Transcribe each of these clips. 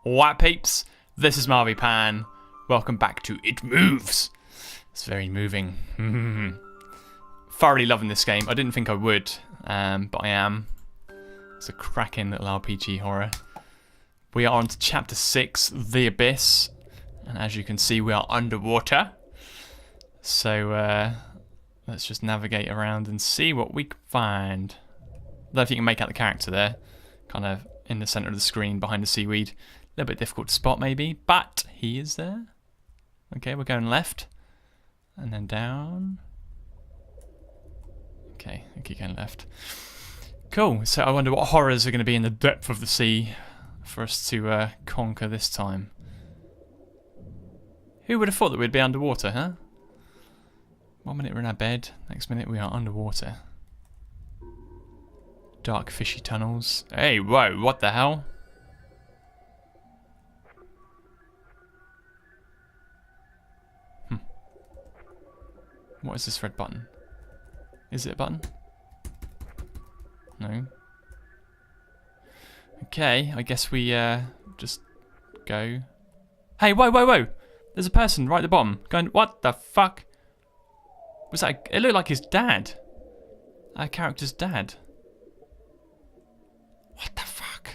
What peeps? This is Marvipan. Welcome back to It Moves. It's very moving. Thoroughly loving this game. I didn't think I would, but I am. It's a cracking little RPG horror. We are on to Chapter 6, The Abyss. And as you can see, we are underwater. So, let's just navigate around and see what we can find. I don't know if you can make out the character there. Kind of in the centre of the screen behind the seaweed. A little bit difficult to spot maybe, but he is there. Okay, we're going left. And then down. Okay, I keep going left. Cool, so I wonder what horrors are going to be in the depth of the sea for us to conquer this time. Who would have thought that we'd be underwater, huh? 1 minute we're in our bed, next minute we are underwater. Dark fishy tunnels. Hey, whoa, what the hell? What is this red button? Is it a button? No. Okay, I guess we just go. Hey, whoa, whoa, whoa! There's a person right at the bottom going, what the fuck? Was that? It looked like his dad. Our character's dad. What the fuck?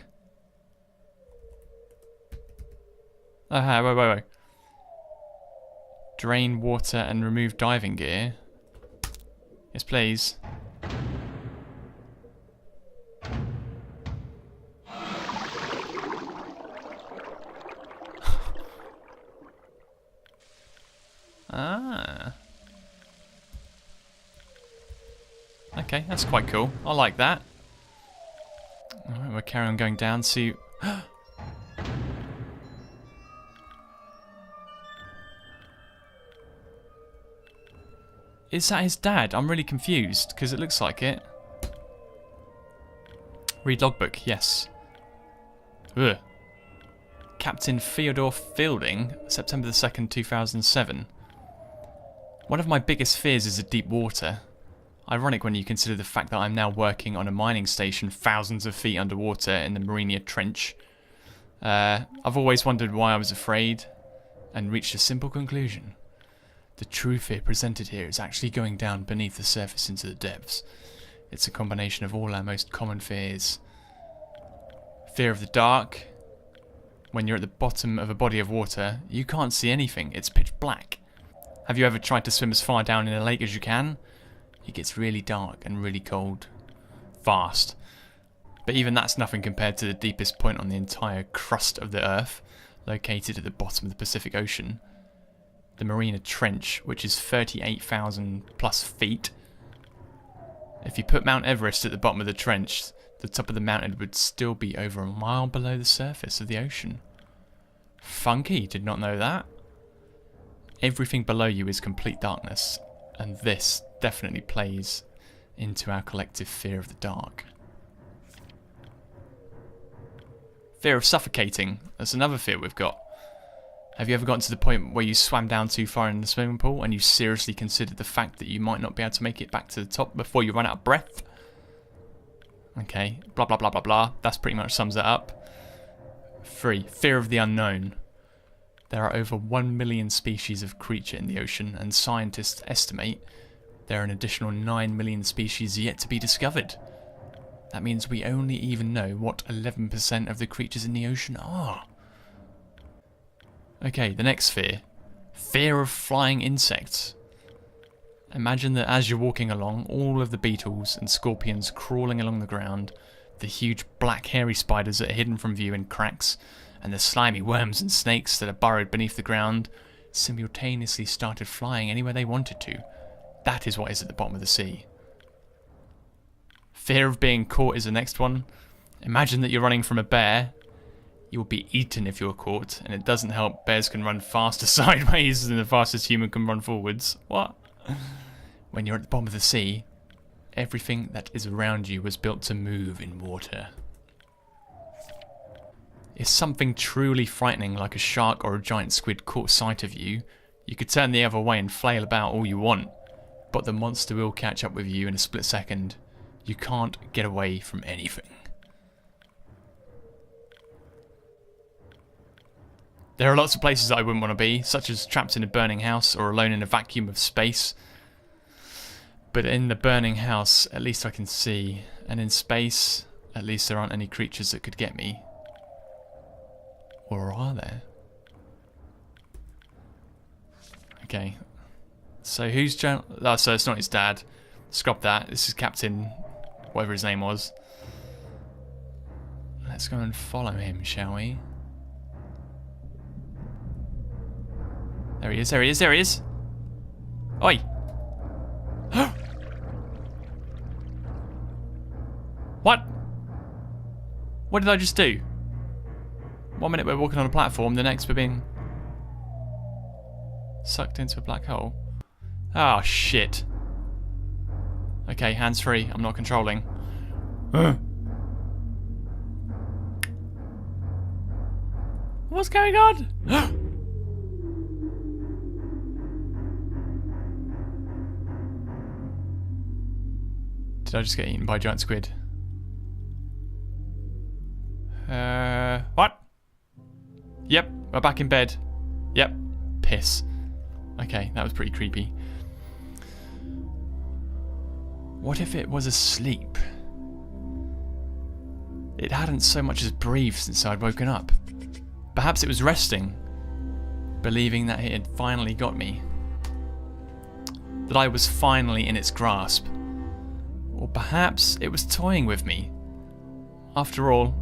Oh, hey, whoa, whoa, whoa. Drain water and remove diving gear. Yes, please. Ah. Okay, that's quite cool. I like that. Alright, we'll carry on going down, see... Is that his dad? I'm really confused, because it looks like it. Read logbook, yes. Ugh. Captain Theodore Fielding, September the 2nd, 2007. One of my biggest fears is the deep water. Ironic when you consider the fact that I'm now working on a mining station thousands of feet underwater in the Marinia Trench. I've always wondered why I was afraid, and reached a simple conclusion. The true fear presented here is actually going down beneath the surface into the depths. It's a combination of all our most common fears. Fear of the dark. When you're at the bottom of a body of water, you can't see anything. It's pitch black. Have you ever tried to swim as far down in a lake as you can? It gets really dark and really cold. Fast. But even that's nothing compared to the deepest point on the entire crust of the Earth, located at the bottom of the Pacific Ocean. The Marinia Trench, which is 38,000 plus feet. If you put Mount Everest at the bottom of the trench, the top of the mountain would still be over a mile below the surface of the ocean. Funky, did not know that. Everything below you is complete darkness, and this definitely plays into our collective fear of the dark. Fear of suffocating, that's another fear we've got. Have you ever gotten to the point where you swam down too far in the swimming pool and you seriously considered the fact that you might not be able to make it back to the top before you run out of breath? Okay, blah blah blah blah blah, that pretty much sums it up. 3. Fear of the unknown. There are over 1 million species of creature in the ocean, and scientists estimate there are an additional 9 million species yet to be discovered. That means we only even know what 11% of the creatures in the ocean are. Okay, the next fear. Fear of flying insects. Imagine that as you're walking along, all of the beetles and scorpions crawling along the ground, the huge black hairy spiders that are hidden from view in cracks, and the slimy worms and snakes that are burrowed beneath the ground, simultaneously started flying anywhere they wanted to. That is what is at the bottom of the sea. Fear of being caught is the next one. Imagine that you're running from a bear. You will be eaten if you're caught, and it doesn't help bears can run faster sideways than the fastest human can run forwards. What? When you're at the bottom of the sea, everything that is around you was built to move in water. If something truly frightening like a shark or a giant squid caught sight of you, you could turn the other way and flail about all you want, but the monster will catch up with you in a split second. You can't get away from anything. There are lots of places that I wouldn't want to be, such as trapped in a burning house or alone in a vacuum of space. But in the burning house, at least I can see. And in space, at least there aren't any creatures that could get me. Or are there? Okay. So who's John? Oh, so it's not his dad. Scrap that. This is Captain, whatever his name was. Let's go and follow him, shall we? There he is, there he is, there he is! Oi! What? What did I just do? 1 minute we're walking on a platform, the next we're being sucked into a black hole. Oh shit. Okay, hands free, I'm not controlling. What's going on? Did I just get eaten by a giant squid? What? Yep, we're back in bed. Yep, piss. Okay, that was pretty creepy. What if it was asleep? It hadn't so much as breathed since I'd woken up. Perhaps it was resting, believing that it had finally got me. That I was finally in its grasp. Or perhaps it was toying with me. After all,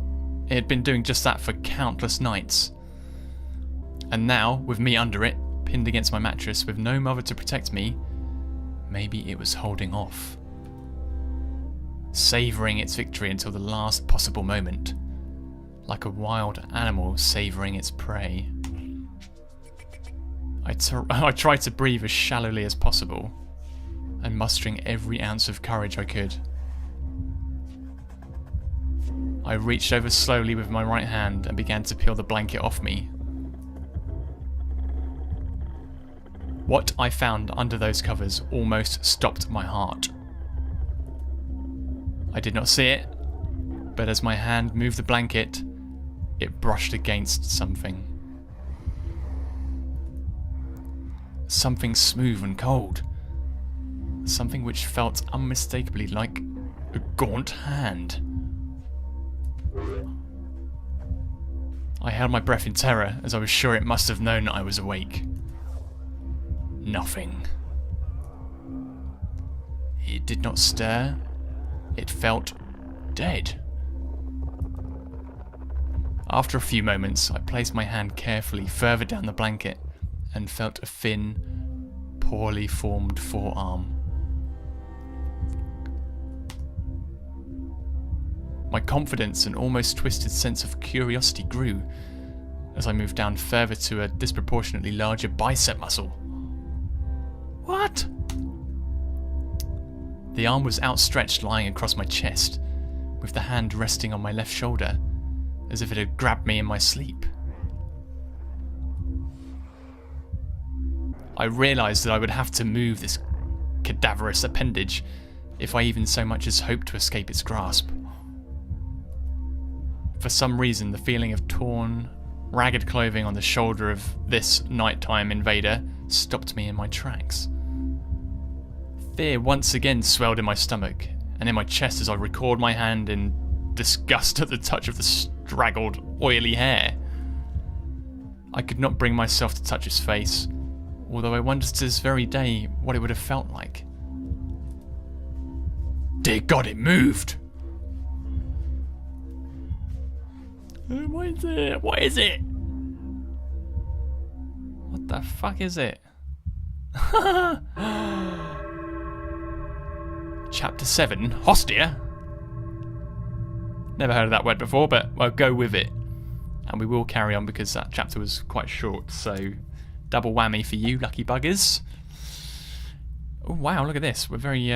it had been doing just that for countless nights. And now, with me under it, pinned against my mattress with no mother to protect me, maybe it was holding off. Savouring its victory until the last possible moment. Like a wild animal savouring its prey. I tried to breathe as shallowly as possible, and mustering every ounce of courage I could. I reached over slowly with my right hand and began to peel the blanket off me. What I found under those covers almost stopped my heart. I did not see it, but as my hand moved the blanket, it brushed against something. Something smooth and cold. Something which felt unmistakably like a gaunt hand. I held my breath in terror as I was sure it must have known I was awake. Nothing. It did not stir. It felt dead. After a few moments, I placed my hand carefully further down the blanket and felt a thin, poorly formed forearm. My confidence and almost twisted sense of curiosity grew as I moved down further to a disproportionately larger bicep muscle. What? The arm was outstretched, lying across my chest, with the hand resting on my left shoulder, as if it had grabbed me in my sleep. I realised that I would have to move this cadaverous appendage if I even so much as hoped to escape its grasp. For some reason, the feeling of torn, ragged clothing on the shoulder of this nighttime invader stopped me in my tracks. Fear once again swelled in my stomach and in my chest as I recoiled my hand in disgust at the touch of the straggled, oily hair. I could not bring myself to touch his face, although I wondered to this very day what it would have felt like. Dear God, it moved! What is it? What is it? What the fuck is it? Chapter 7, Hostia? Never heard of that word before, but I'll go with it. And we will carry on because that chapter was quite short, so double whammy for you, lucky buggers. Oh wow, look at this. We're very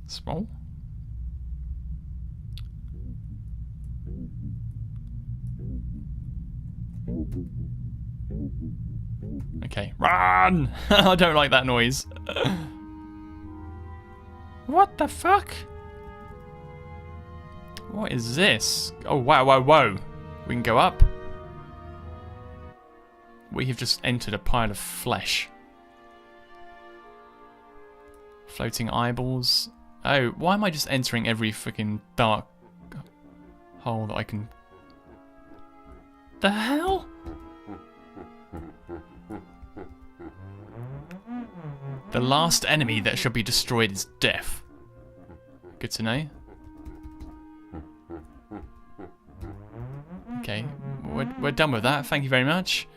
small. Okay, run! I don't like that noise. What the fuck? What is this? Oh, wow, whoa, whoa. We can go up. We have just entered a pile of flesh. Floating eyeballs. Oh, why am I just entering every freaking dark hole that I can... The hell? The last enemy that shall be destroyed is death. Good to know. Okay, we're done with that. Thank you very much.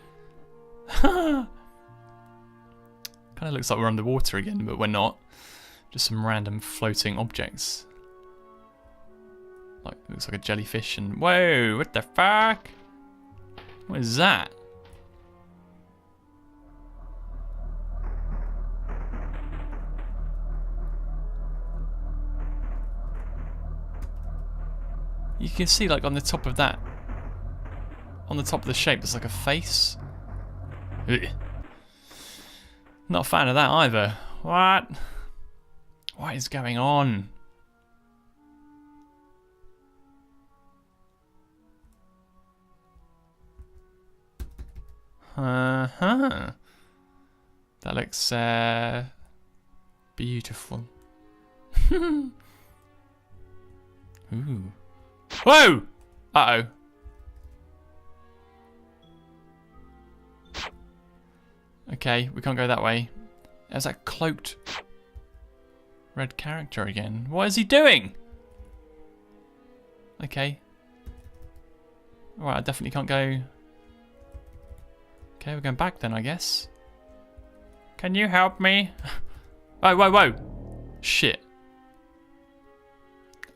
Kind of looks like we're underwater again, but we're not. Just some random floating objects. Like, looks like a jellyfish and... Whoa, what the fuck? What is that? You can see, like, on the top of that... On the top of the shape, there's like a face. Ugh. Not a fan of that either. What? What is going on? Uh-huh. That looks beautiful. Ooh. Whoa! Uh-oh. Okay, we can't go that way. There's that cloaked red character again. What is he doing? Okay. Alright, I definitely can't go... Okay, we're going back then, I guess. Can you help me? Oh, whoa, whoa! Shit.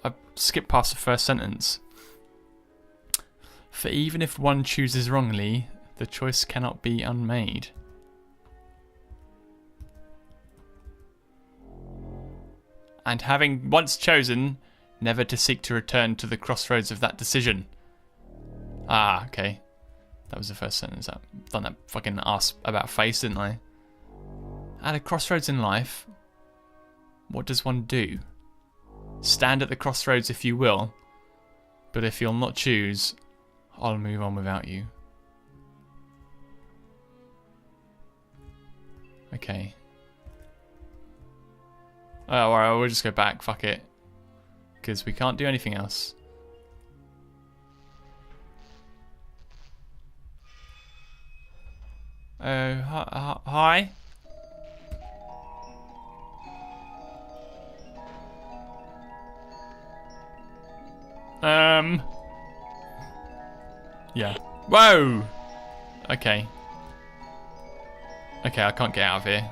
I skipped past the first sentence. For even if one chooses wrongly, the choice cannot be unmade. And having once chosen, never to seek to return to the crossroads of that decision. Ah, okay. That was the first sentence. I've done that fucking ass about face, didn't I? At a crossroads in life, what does one do? Stand at the crossroads if you will, but if you'll not choose, I'll move on without you. Okay. Oh, alright, we'll just go back, fuck it. Because we can't do anything else. Oh, hi? Yeah. Whoa! Okay. Okay, I can't get out of here.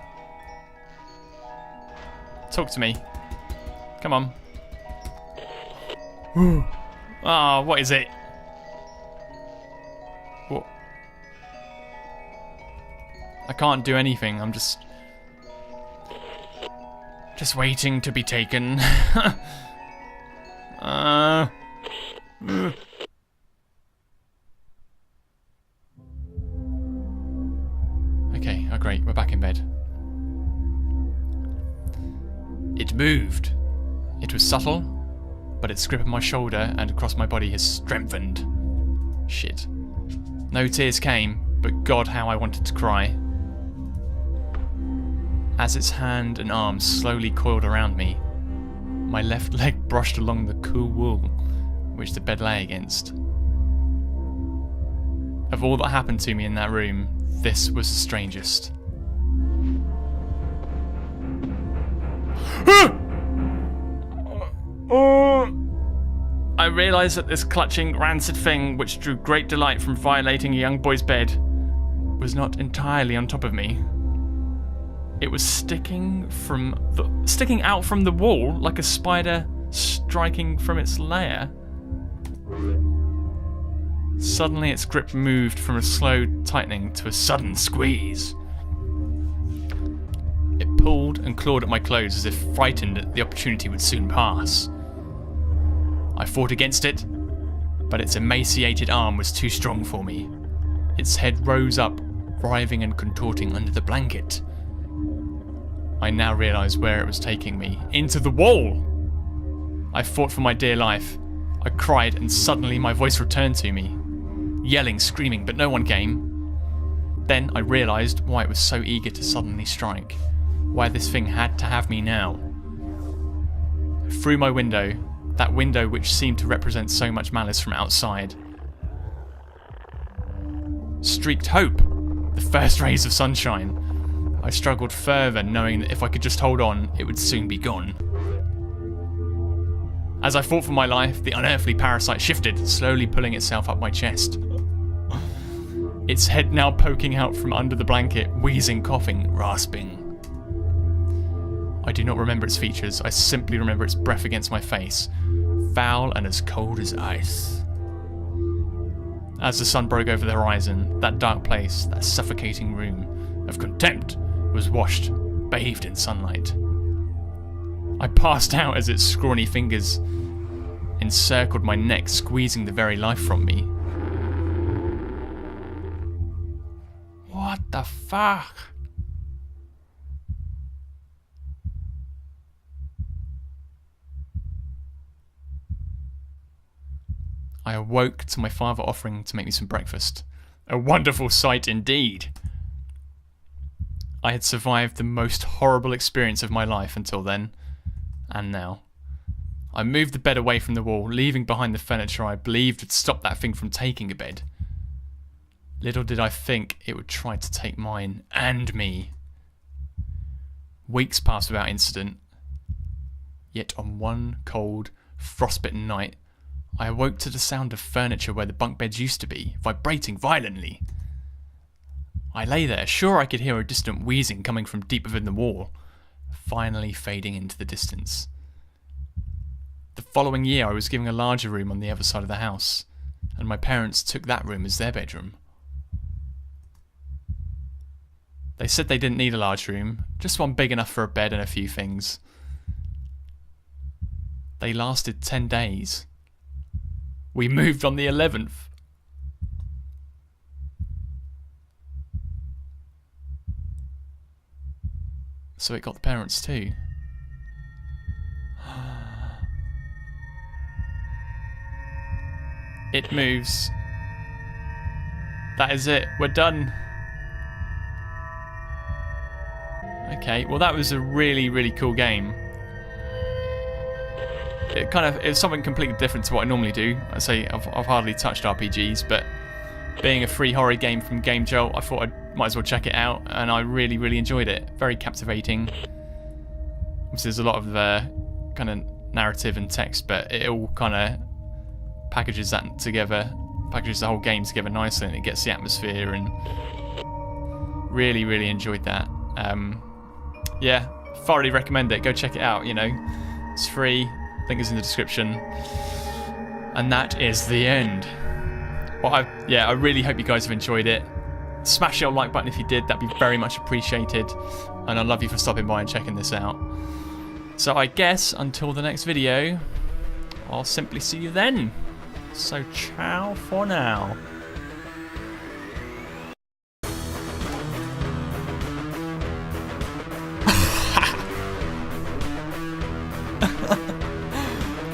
Talk to me. Come on. Ah, what is it? What? I can't do anything. I'm just waiting to be taken. Okay, oh great, we're back in bed. It moved. It was subtle, but its grip on my shoulder and across my body has strengthened. Shit. No tears came, but God, how I wanted to cry. As its hand and arm slowly coiled around me, my left leg brushed along the cool wool which the bed lay against. Of all that happened to me in that room, this was the strangest. I realised that this clutching, rancid thing, which drew great delight from violating a young boy's bed, was not entirely on top of me. It was sticking out from the wall like a spider striking from its lair. Suddenly its grip moved from a slow tightening to a sudden squeeze. It pulled and clawed at my clothes as if frightened that the opportunity would soon pass. I fought against it, but its emaciated arm was too strong for me. Its head rose up, writhing and contorting under the blanket. I now realised where it was taking me. Into the wall! I fought for my dear life. I cried and suddenly my voice returned to me. Yelling, screaming, but no one came. Then I realised why it was so eager to suddenly strike. Why this thing had to have me now. Through my window, that window which seemed to represent so much malice from outside, streaked hope, the first rays of sunshine. I struggled further, knowing that if I could just hold on, it would soon be gone. As I fought for my life, the unearthly parasite shifted, slowly pulling itself up my chest. Its head now poking out from under the blanket, wheezing, coughing, rasping. I do not remember its features, I simply remember its breath against my face, foul and as cold as ice. As the sun broke over the horizon, that dark place, that suffocating room of contempt, was washed, bathed in sunlight. I passed out as its scrawny fingers encircled my neck, squeezing the very life from me. What the fuck? I awoke to my father offering to make me some breakfast. A wonderful sight indeed. I had survived the most horrible experience of my life until then, and now. I moved the bed away from the wall, leaving behind the furniture I believed would stop that thing from taking a bed. Little did I think it would try to take mine and me. Weeks passed without incident, yet on one cold, frostbitten night, I awoke to the sound of furniture where the bunk beds used to be, vibrating violently. I lay there, sure I could hear a distant wheezing coming from deep within the wall, finally fading into the distance. The following year I was given a larger room on the other side of the house, and my parents took that room as their bedroom. They said they didn't need a large room, just one big enough for a bed and a few things. They lasted 10 days. We moved on the 11th. So it got the parents too. It moves. That is it. We're done. Okay, well that was a really, really cool game. It's something completely different to what I normally do. I say I've hardly touched RPGs, but being a free horror game from Game Jolt, I thought I might as well check it out, and I really, really enjoyed it. Very captivating. Obviously, there's a lot of kind of narrative and text, but it all kind of packages that together, packages the whole game together nicely, and it gets the atmosphere, and really, really enjoyed that. Yeah, thoroughly recommend it. Go check it out. You know, it's free. Link is in the description. And that is the end. Well, I really hope you guys have enjoyed it. Smash your like button if you did, that'd be very much appreciated. And I love you for stopping by and checking this out. So I guess until the next video, I'll simply see you then. So ciao for now.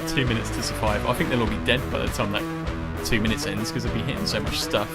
Two minutes to survive. I think they'll all be dead by the time that 2 minutes ends because they'll be hitting so much stuff.